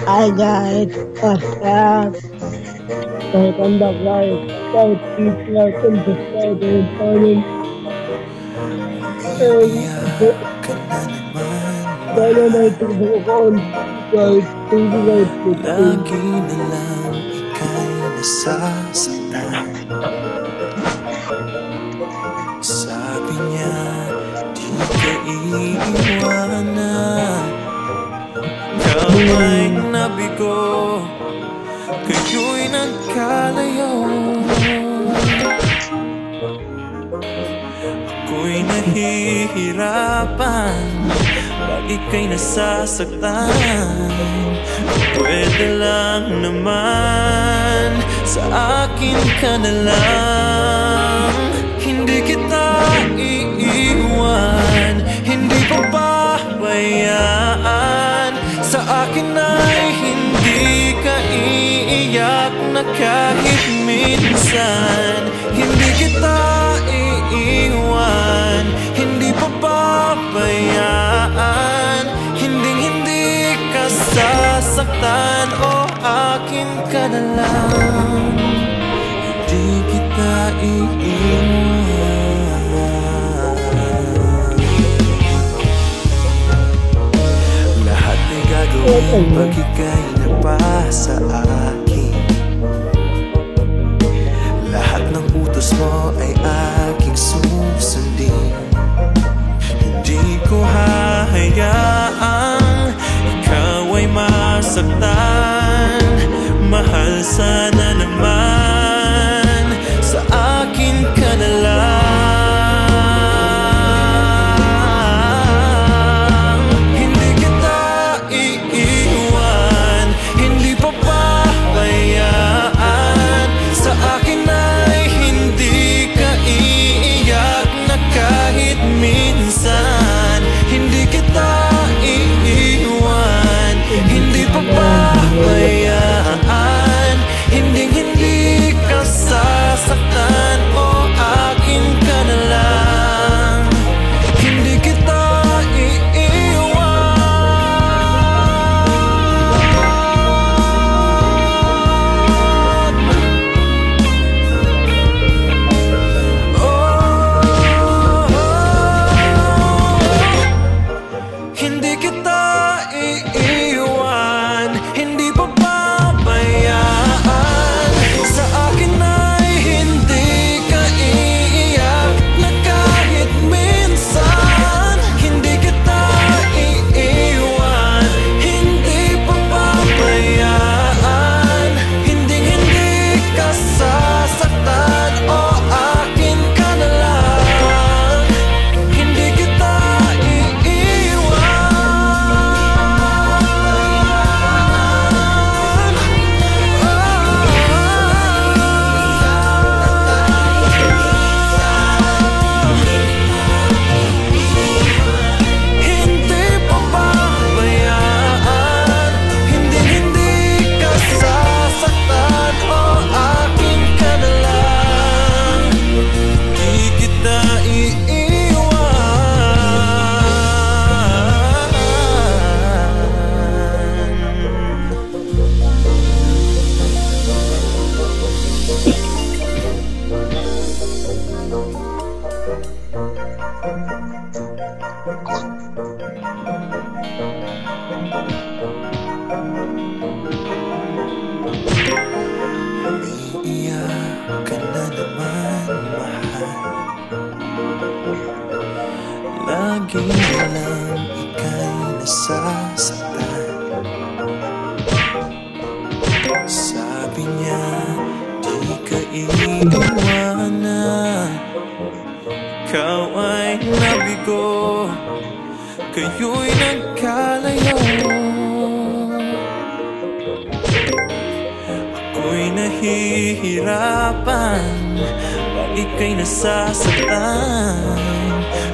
I got WhatsApp, kahit ang bagay, kahit teacher, kung gusto din parang Umiiyak ka na naman, dahil na mahal. itong ko kahit tingin Lagi na lang ika'y nasasaktan. Sabi niya, di ka iiwanan. Ikaw ay nabigo, kayo'y nagkalayo. Ako'y nahihirapan pag ika'y nasasaktan. Pwede lang naman, sa akin ka na lang. Hindi kita iiwan, hindi papabayaan. Sa akin ay hindi ka iiyak na kahit minsan. Hindi kita iiwan, hindi papabayaan. Hindi ka sasaktan, o akin ka na lang. Hindi kita iiwan. Lahat ay gagawin pag ika'y napasa akin. Lahat ng utos mo ay aking susundin. Hindi ko hahayaang ikaw ay masaktan. Mahal, sana naman sa akin ka na lang. Hindi kita iiwan, hindi papabayaan. Sa akin ay hindi ka iiyak na kahit minsan. Hindi kita iiwan, hindi papabayaan. Hindi ka sasaktan, o akin ka na lang. Hindi kita iiwan. Hindi kita iiwan, hindi papabayaan. Sa akin ay hindi ka iiyak na kahit minsan. Hindi kita iiwan, hindi papabayaan. Hindi ka sasaktan, o akin ka na lang. Hindi kita umiiyak ka na naman, mahal. Lagi na lang ika'y nasasaktan. Sabi niya, di ka iiwanan. Ikaw ay nabigo, kayo'y nagkalayo. Ako'y nahihirapan pag ika'y nasasaktan.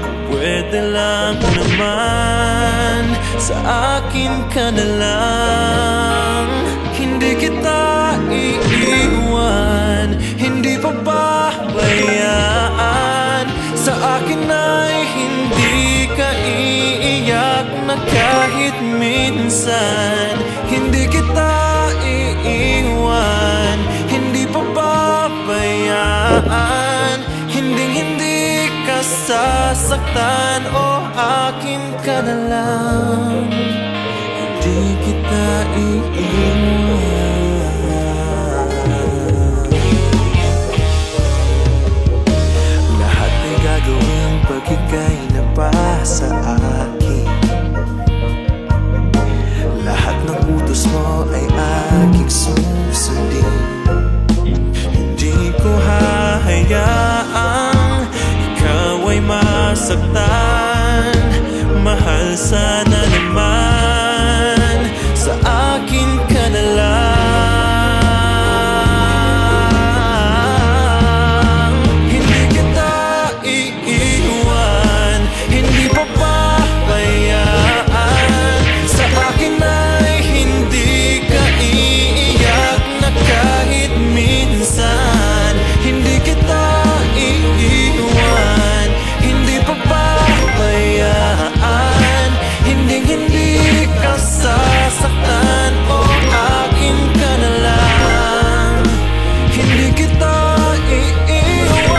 Kung pwede lang naman, sa akin ka na lang. Hindi kita iiwan, hindi papabayaan. Sa akin ay hindi ka iiyak na kahit minsan. sasaktan o akin ka na lang. Hindi kita iiwan. Lahat ay gagawin pag ika'y napasa akin. Lahat ng utos mo ay aking susundin. Hindi ko hahayaang ikaw ay masaktan. Mahal, sana naman sa akin ka na lang. Hindi kita iiwan, hindi papabayaan. Sa akin ay hindi ka iiyak na kahit minsan. Hindi kita iiwan, hindi papabayaan. Hindi ka sasaktan o akin ka na lang. Hindi kita iiwan.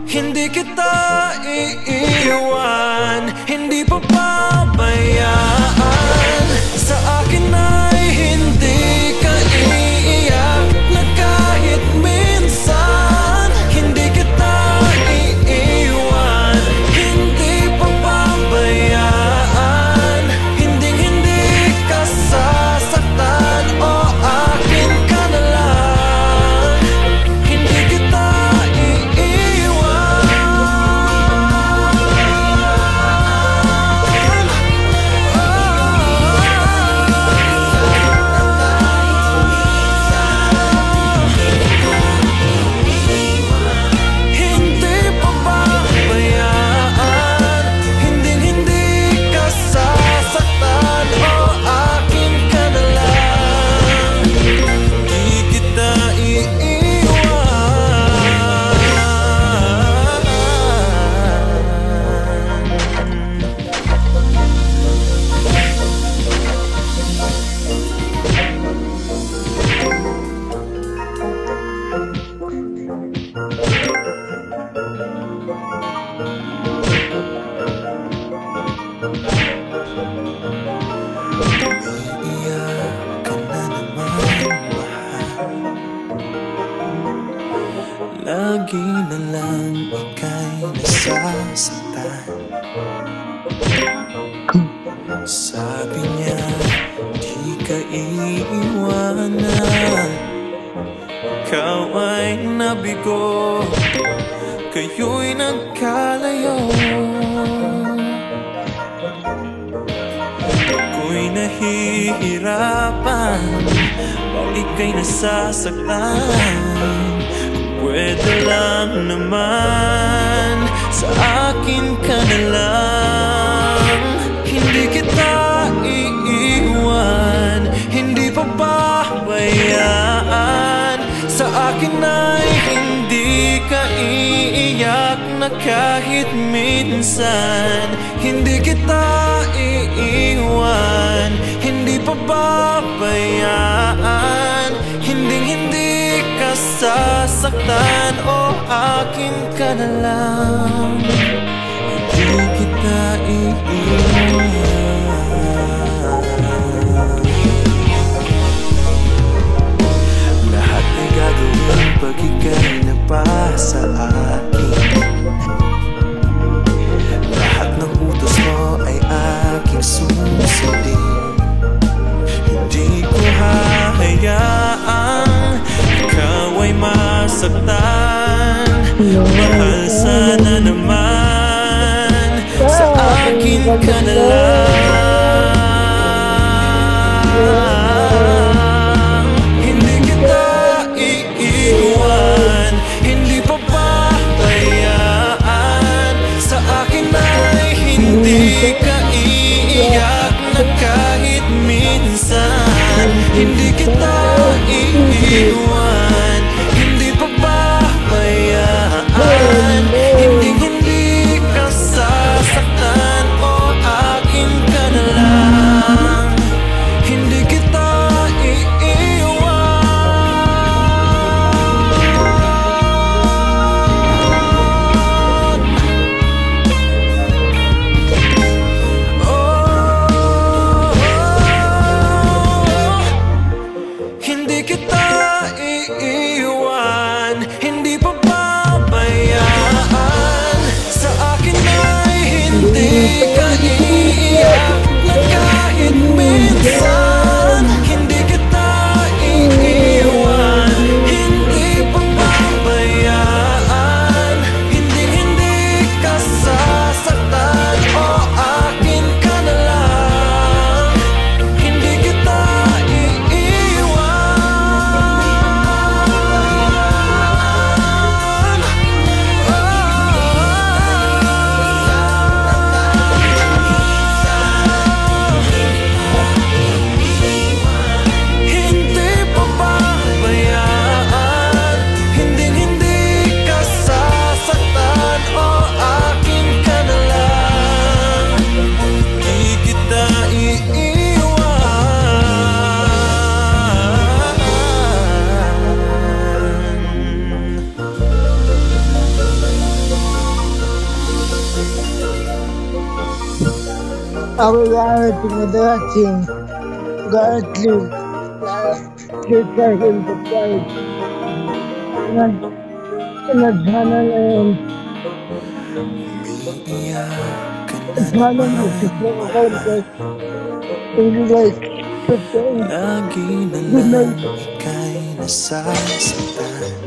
Hindi kita iiwan, hindi papabayaan. Sa akin ay hindi ka iiyak na kahit minsan. Hindi kita iiwan, hindi papabayaan. Hindi ka sasaktan o akin ka na lang. Hindi kita lagi na lang ika'y nasasaktan. Sabi niya, di ka iiwanan. Ikaw ay nabigo, kayo'y nagkalayo. Ako'y nahihirapan, balik ka'y nasasaktan. Pwede lang naman, sa akin ka na lang. Hindi kita iiwan, hindi papabayaan. Sa akin ay hindi ka iiyak na kahit minsan. Hindi kita iiwan, hindi pababayaan. Hindi ka sasaktan o akin ka na lang. Hindi kita iiwan. Lahat ay gagawin pag ika'y napasa akin. Lahat ng utos mo ay aking susundin. Hindi ko hahayaang ikaw ay masaktan. Mahal, sana naman sa akin ka na lang. Hindi kita iiwan, hindi pababayaan. Sa akin ay hindi ka iiyak na kahit minsan. Hindi kita iiwan, hindi pababayaan. Hindi ka sasaktan Ako darating na darating. Currently, just like in the fight. Sana ngayon. Sana mag-support ako because really like to say Lagi na good lang night. ika'y nasasaktan.